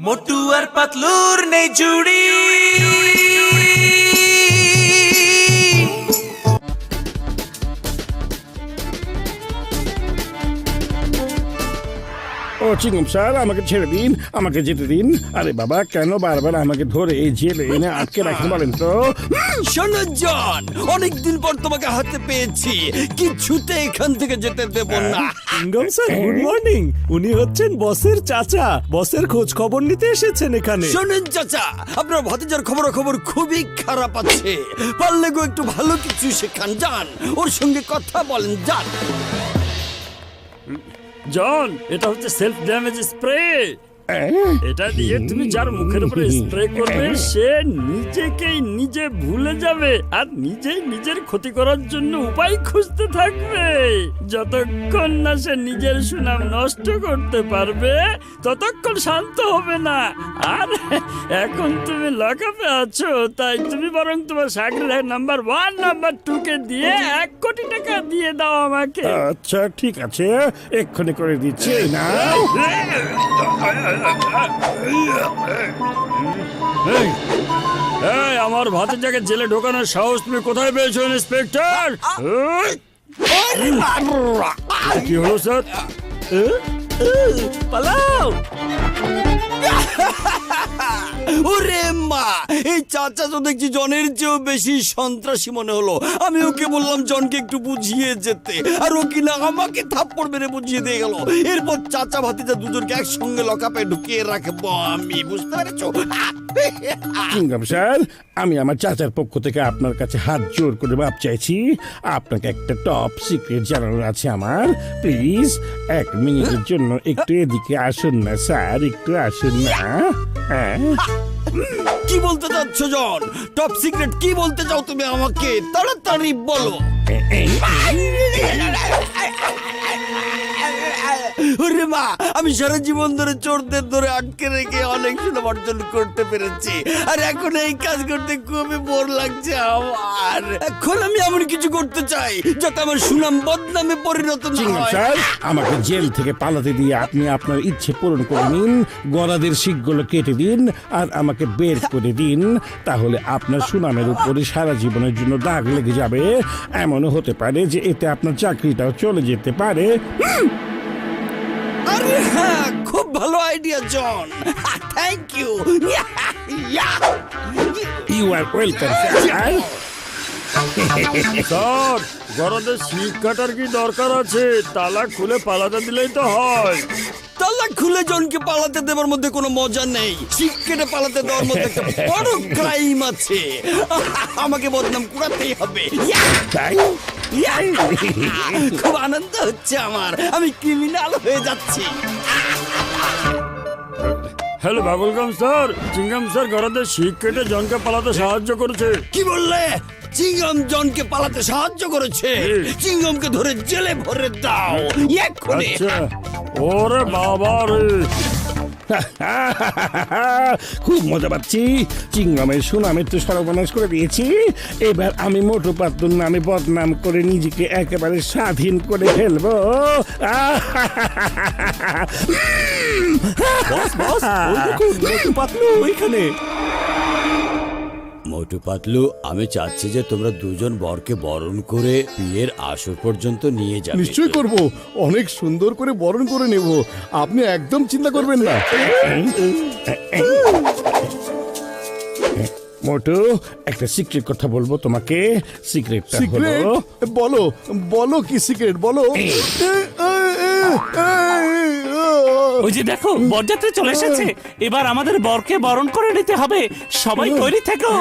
মোটু আর পাতলুর নেই জুড়ি। ও চিংড়ি স্যার, আমাকে ছেড়ে দিন, আমাকে যেতে দিন। আরে বাবা, কেন বারবার আমাকে ধরে এই জেলে এনে আটকে রাখেন বলেন তো? শোনো জন, অনেকদিন পর তোমাকে হাতে পেয়েছি, কিছুতে এখান থেকে যেতে দেব না। Singham sir, good morning. উনি হচ্ছেন বসের চাচা, বসের খোঁজ খবর নিতে এসেছেন এখানে। শোনেন চাচা, আপনার ভতিজার খবর খুবই খারাপ আছে। পারলে গো একটু ভালো কিছু শেখান, যান ওর সঙ্গে কথা বলেন, যান। জন, এটা হচ্ছে সেলফ ড্যামেজ স্প্রে। এটা দিয়ে তুমি যার মুখের উপরে স্প্রে করবে সে নিজেকেই নিজে ভুলে যাবে আর নিজেই নিজের ক্ষতি করার জন্য উপায় খুঁজতে থাকবে। যতক্ষণ না সে নিজের সুনাম নষ্ট করতে পারবে ততক্ষণ শান্ত হবে না। আর এখন তুমি লকআপে আছো, তাই তুমি বরং তোমার চাকরির নাম্বার 1 নাম্বার 2 কে দিয়ে 1 কোটি টাকা দিয়ে দাও আমাকে। আচ্ছা ঠিক আছে, এক্ষুনি করে দিচ্ছি না। এই, আমার ভাতিজাকে জেলে ঢোকানোর সাহস তুমি কোথায় পেয়েছো ইন্সপেক্টর? কি হলো স্যার? পালাও। ওরে মা, এই চাচা তো দেখছি জনের চেয়েও বেশি সন্ত্রাসী মনে হলো। আমি ওকে বললাম জনকে একটু বুঝিয়ে যেতে, আর ও কিনা আমাকে থাপ্পড় মেরে বুঝিয়ে দিয়ে গেল। এরপর চাচা ভাতিজা দুজনকে একসঙ্গে লকআপে ঢুকিয়ে রাখবো আমি, বুঝতে পেরেছো? চিংড়ি স্যার, আমি আমার চাচার পক্ষ থেকে আপনার কাছে হাত জোর করে মাপ চাইছি। আপনাকে একটা টপ সিক্রেট জানানোর আছে আমার। প্লিজ 1 মিনিটের জন্য একটু এদিকে আসুন না স্যার, একটু আসুন না। হ্যাঁ, কি বলতে চাচ্ছ জন? টপ সিক্রেট কি বলতে চাও তুমি আমাকে? তাড়াতাড়ি বলো। ওরে মা, আমি সারা জীবন ধরে চোরদের ধরে আটকে রেখে অনেক সুনাম অর্জন করতে পেরেছি, আর এখন এই কাজ করতে খুবই বোর লাগছে আমার। এখন আমি এমন কিছু করতে চাই যাতে আমার সুনাম বদনামে পরিণত না চিংড়ি হয়। স্যার, আমাকে জেল থেকে পালাতে দিয়ে আপনি আপনার ইচ্ছে পূরণ করে নিন, গলাদের শিকগুলো কেটে দিন আর আমাকে বের করে দিন। তাহলে আপনার সুনামের উপরে সারা জীবনের জন্য দাগ লেগে যাবে। এমনও হতে পারে যে এতে আপনার চাকরিটাও চলে যেতে পারে। আরে হ্যাঁ, খুব ভালো idea John, thank you. You are welcome sir. Sir, গরদের শিক কাটার কি দরকার আছে? তালা খুলে পালাতে দিলেই তো হয়। তালা খুলে জনকে পালাতে দেওয়ার মধ্যে কোনো মজা নেই, শিক কেটে পালাতে দেওয়ার মধ্যে একটা বড় ক্রাইম আছে। আমাকে বদনাম কুড়াতেই হবে। তাই? খুব আনন্দ হচ্ছে আমার, আমি ক্রিমিনাল হয়ে যাচ্ছি। হ্যালো বাবুলগাম স্যার, চিংগাম স্যার গরদের শিক কেটে জনকে পালাতে সাহায্য করেছে। কি বললে? চিংগম জনকে পালাতে সাহায্য করেছে? চিংগমকে ধরে জেলে ভরে দাও এক্ষুনি। আচ্ছা, ওরে বাবা রে। খুব মজা পাচ্ছি। চিংড়মের সুনামের তো সর্বনাশ করে দিয়েছি। এবার আমি মোটু পাতলুর নামে বদনাম করে নিজেকে একেবারে স্বাধীন করে ফেলবো। মোটু পাতলু, আমি চাচ্ছি যে তোমরা দুজন বরকে বরণ করে বিয়ের আসর পর্যন্ত নিয়ে যাবে। নিশ্চয় করব, অনেক সুন্দর করে বরণ করে নেব, আপনি একদম চিন্তা করবেন না। মোটু, একটা সিক্রেট কথা বলবো তোমাকে। সিক্রেটটা সিক্রেট? হলো, বলো বলো, কি সিক্রেট বলো। ওই যে দেখো, বরযাত্রী চলে এসেছে। এবার আমাদের বরকে বরণ করে নিতে হবে। সবাই তৈরি থেকো।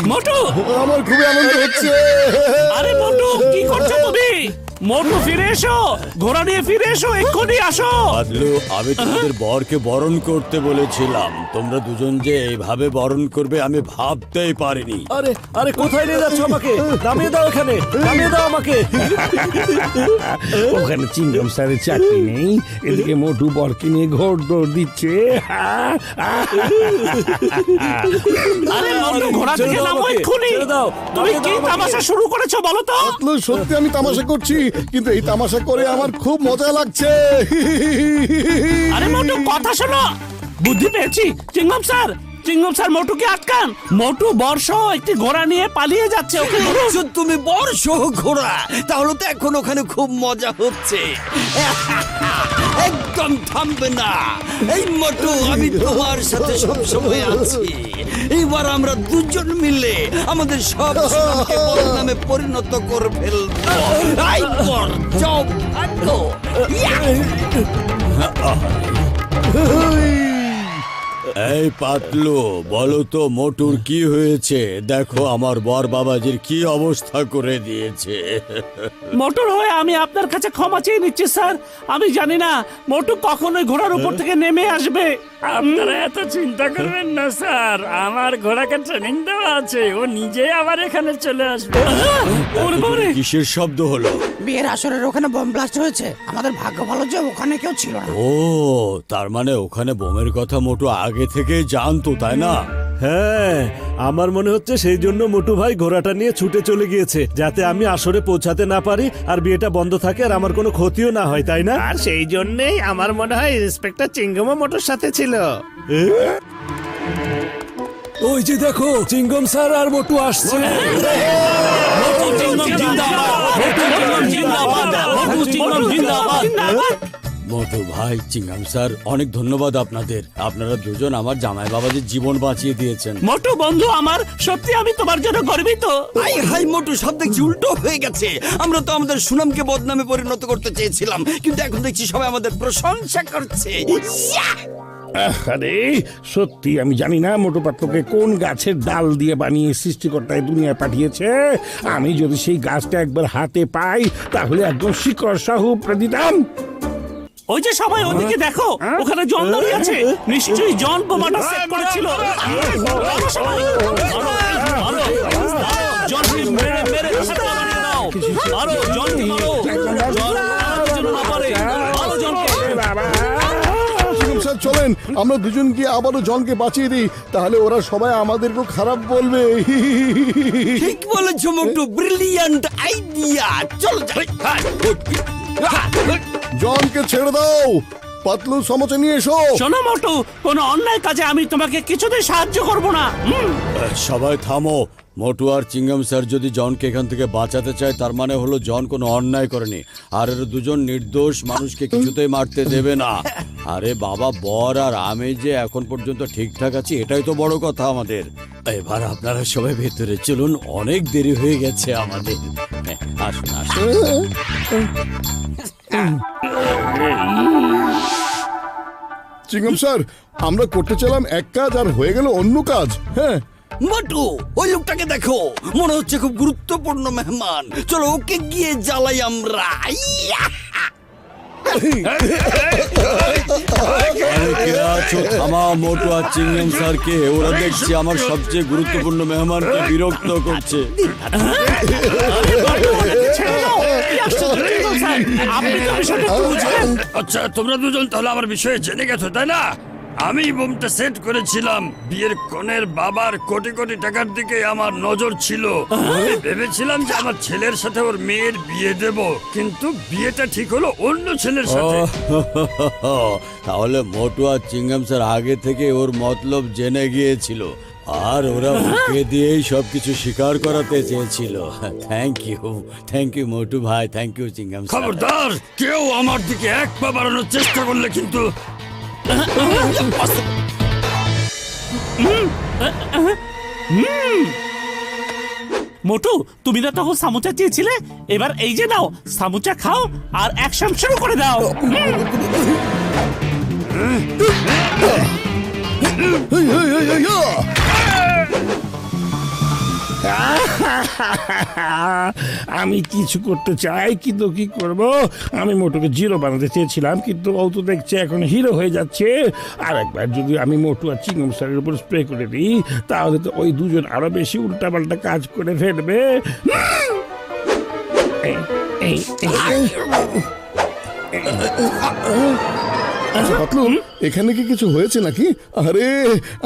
মোটু, আমার খুবই আনন্দ হচ্ছে। আরে মোটু, কি করছো তুমি? মোটু, ফিরে এসো, ঘোড়া নিয়ে ফিরে এসো, এক্ষুনি আসো। পাতলু, আমি তোমাদের বরকে বরণ করতে বলেছিলাম, তোমরা দুজন যে এইভাবে বরণ করবে আমি ভাবতেই পারিনি। আরে আরে, কোথায় নিয়ে যাচ্ছ আমাকে? নামিয়ে দাও এখানে, নামিয়ে দাও আমাকে। ওখানে চিংড়ম স্যারের চাকরি নেই, এদিকে মোটু বরকে নিয়ে ঘোর দৌড় দিচ্ছে। আরে মোটু, ঘোড়া থেকে নামো এক্ষুনি। তুমি কি তামাশা শুরু করেছো বলো তো? পাতলু, সত্যি আমি তামাশা করছি, কিন্তু এই তামাশা করে আমার খুব মজা লাগছে। আরে মোটু কথা শোনো, বুদ্ধি পেয়েছি। চিংগম স্যার মোটুকে আটকান। মোটু বর্ষ একটি ঘোড়া নিয়ে পালিয়ে যাচ্ছে, ওকে ধরুন। বলছো তুমি বর্ষ ঘোড়া? তাহলে তো এখন ওখানে খুব মজা হচ্ছে। একদম থামবে না এই মোটু, আমি তোমার সাথে সবসময় আছি। এবার আমরা দুজন মিলে আমাদের সব সুনামকে বদনামে পরিণত করে ফেলবো। আই পর যাও ভাগো। এই পাতলু, বলো তো মোটুর কি হয়েছে? দেখো আমার বর বাবাজির কি অবস্থা করে দিয়েছে। মোটুর হয়ে আমি আপনার কাছে ক্ষমা চেয়ে নিচ্ছি স্যার। আমি জানি না মোটু কখনোই ঘোড়ার উপর থেকে নেমে আসবে। আপনারা এত চিন্তা করবেন না স্যার, আমার ঘোড়াকে ট্রেনিং দেওয়া আছে, ও নিজেই আবার এখানে চলে আসবে। ওরে বাবারে! কিসের শব্দ হলো? বিয়ের আসরের ওখানে বম ব্লাস্ট হয়েছে। আমাদের ভাগ্য ভালো যে ওখানে কেউ ছিল না। ও, তার মানে ওখানে বোমের কথা মোটু আগে থেকেই জানতো, তাই না? হ্যাঁ, আমার মনে হচ্ছে সেই জন্য মোটু ভাই ঘোড়াটা নিয়ে ছুটে চলে গিয়েছে, যাতে আমি আসরে পৌঁছাতে না পারি আর বিয়েটা বন্ধ থাকে আর আমার কোনো ক্ষতিও না হয়, তাই না? আর সেই জন্যই আমার মনে হয় ইন্সপেক্টর চিংগমও মোটর সাথে ছিল। ওই যে দেখো, চিঙ্গম স্যার আর মোটু আসছে। মোটু চিংগম জিন্দাবাদ! মোটু চিংগম জিন্দাবাদ! মোটু চিংগম জিন্দাবাদ! মোটু ভাই, চিঙ্গাম স্যার, অনেক ধন্যবাদ আপনাদের। আপনারা দুজন আমার জামাই বাবাজির জীবন বাঁচিয়ে দিয়েছেন। মোটু বন্ধু আমার, সত্যি আমি তোমার জন্য গর্বিত। হাই হাই মোটু, সব দেখছি উল্টো হয়ে গেছে। আমরা তো আমাদের সুনামকে বদনামে পরিণত করতে চেয়েছিলাম, কিন্তু এখন দেখছি সবাই আমাদের প্রশংসা করছে। আরে সত্যি আমি জানি না মোটু পাতলুকে কোন গাছের ডাল দিয়ে বানিয়ে সৃষ্টিকর্তা এই দুনিয়ায় পাঠিয়েছে। আমি যদি সেই গাছটা একবার হাতে পাই তাহলে একদম শিকড় সহ উপড়ে দিতাম। ওই যে সবাই ওদিকে দেখো, ওখানে জন দাঁড়িয়ে আছে। নিশ্চয়ই জন বোমাটা সেট করেছিল। মারো সবাই, মারো, জনকে মেরে মেরে হাতে বানিয়ে দাও। মারো জনকে, মারো জন যেন না পারে। মারো জনকে। চিঙ্গম স্যার, চলেন আমরা দুজন গিয়ে আবারও জনকে বাঁচিয়ে দিই, তাহলে ওরা সবাই আমাদেরকে খারাপ বলবে। ঠিক বলেছো মোটু, ব্রিলিয়ান্ট আইডিয়া। চলো যাই। জনকে ছেড়ে দাও, পাতলু সমচে নিয়ে এসো। শোনো মোটু, কোনো অন্যায় কাজে আমি তোমাকে কিছুতেই সাহায্য করব না। সবাই থামো। মোটু আর চিঙ্গাম স্যার যদি জনকে এখান থেকে বাঁচাতে চায়, তার মানে হলো জন কোনো অন্যায় করেনি, আর এরা দুজন নির্দোষ মানুষকে কিছুতেই মারতে দেবে না। আরে বাবা, বর আর আমি যে এখন পর্যন্ত ঠিকঠাক আছি, এটাই তো বড় কথা আমাদের। এবার আপনারা সবাই ভেতরে চলুন, অনেক দেরি হয়ে গেছে আমাদের। হ্যাঁ, আসুন আসুন। চিঙ্গম স্যার, আমরা করতে চাইলাম এক কাজ আর হয়ে গেল অন্য কাজ। হ্যাঁ, মোটু, ওই লোকটাকে দেখো, মনে হচ্ছে খুব গুরুত্বপূর্ণ মেহমান। চলো ওকে গিয়ে জ্বালাই আমরা। ইয়া! থামাও মোটু আর চিংগাম স্যারকে, ওরা দেখছি আমার সবচেয়ে গুরুত্বপূর্ণ মেহমানকে বিরক্ত করছে। আচ্ছা, তোমরা দুজন তাহলে আমার বিষয়ে জেনে গেছো, তাই না? আমি বোমটা সেট করেছিলাম। বিয়ের কনের বাবার কোটি কোটি টাকার দিকে আমার নজর ছিল। আমি ভেবেছিলাম যে আমার ছেলের সাথে ওর মেয়ের বিয়ে দেব, কিন্তু বিয়েটা ঠিক হলো অন্য ছেলের সাথে। তাহলে মোটু আর চিংগাম স্যার আগে থেকে ওর মতলব জেনে গিয়েছিল, আর ওরা মুখে দিয়েই সবকিছু স্বীকার করাতে চেয়েছিল। থ্যাংক ইউ মোটু ভাই, থ্যাংক ইউ চিংগাম স্যার। খবরদার, কেউ আমার দিকে এক পা বাড়ানোর চেষ্টা করলে কিন্তু। মোটু, তুমি না তখন সামুচা চেয়েছিলে, এবার এই যে নাও, সামুচা খাও আর অ্যাকশন শুরু করে দাও। আমি কিছু করতে চাই, কিন্তু কি করব? আমি মোটুকে জিরো বানাতে চেয়েছিলাম, কিন্তু ও তো দেখছে এখন হিরো হয়ে যাচ্ছে। আর একবার যদি আমি মোটু আর চিংগম স্যারের উপর স্প্রে করে দিই, তাহলে তো ওই দুজন আরো বেশি উল্টাপাল্টা কাজ করে ফেলবে। আচ্ছা পাতলু, এখানে কি কিছু হয়েছে নাকি? আরে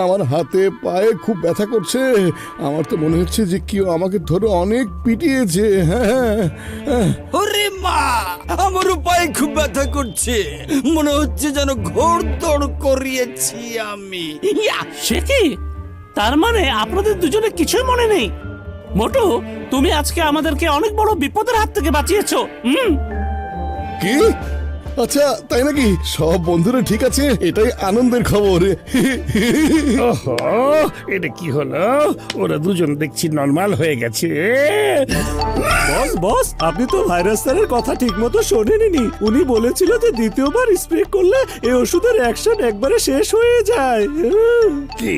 আমার হাতে পায়ে খুব ব্যথা করছে। আমার তো মনে হচ্ছে যে কেউ আমাকে ধরে অনেক পিটিয়েছে। হ্যাঁ। ওরে মা, আমারও পায়ে খুব ব্যথা করছে, মনে হচ্ছে যেন ঘোড়দৌড় করিয়েছি আমি। ইয়া! সে কি? তার মানে আপনাদের দুজনে কিছুই মনে নেই? মোটু, তুমি আজকে আমাদেরকে অনেক বড় বিপদের হাত থেকে বাঁচিয়েছো। কি? আচ্ছা তাই নাকি? সব বন্ধুরা ঠিক আছে, এটাই আনন্দের খবর। ওহো, এটা কি হলো? ওরা দুজন দেখছি নরমাল হয়ে গেছে। বস বস, আপনি তো ভাইরাস স্যারের কথা ঠিক মতো শোনেননি। উনি বলেছিল যে দ্বিতীয়বার স্প্রে করলে এই ওষুধের অ্যাকশন একবারে শেষ হয়ে যায়। কি?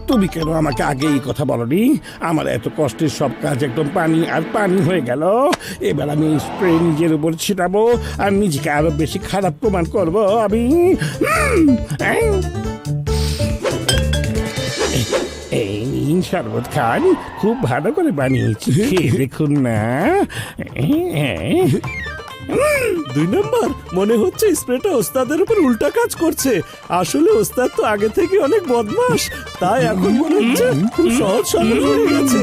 তুমি কেন আমাকে আগে এই কথা বলনি? আমার এত কষ্টের সব কাজ একদম পানি আর পানি হয়ে গেল। এবার আমি স্প্রে নিজের উপর ছিটাবো আর নিজেকে আরো বেশি খারাপ প্রমাণ করব আমি। এই নিন শরবত খান, খুব ভালো করে বানিয়েছি, খেয়ে দেখুন না। 2 নম্বর, মনে হচ্ছে স্প্রেটা ওস্তাদের উপর উল্টা কাজ করছে। আসলে ওস্তাদ তো আগে থেকে অনেক বদমাশ, তাই এখন মনে হচ্ছে খুব সহজ সরল হয়ে গেছে।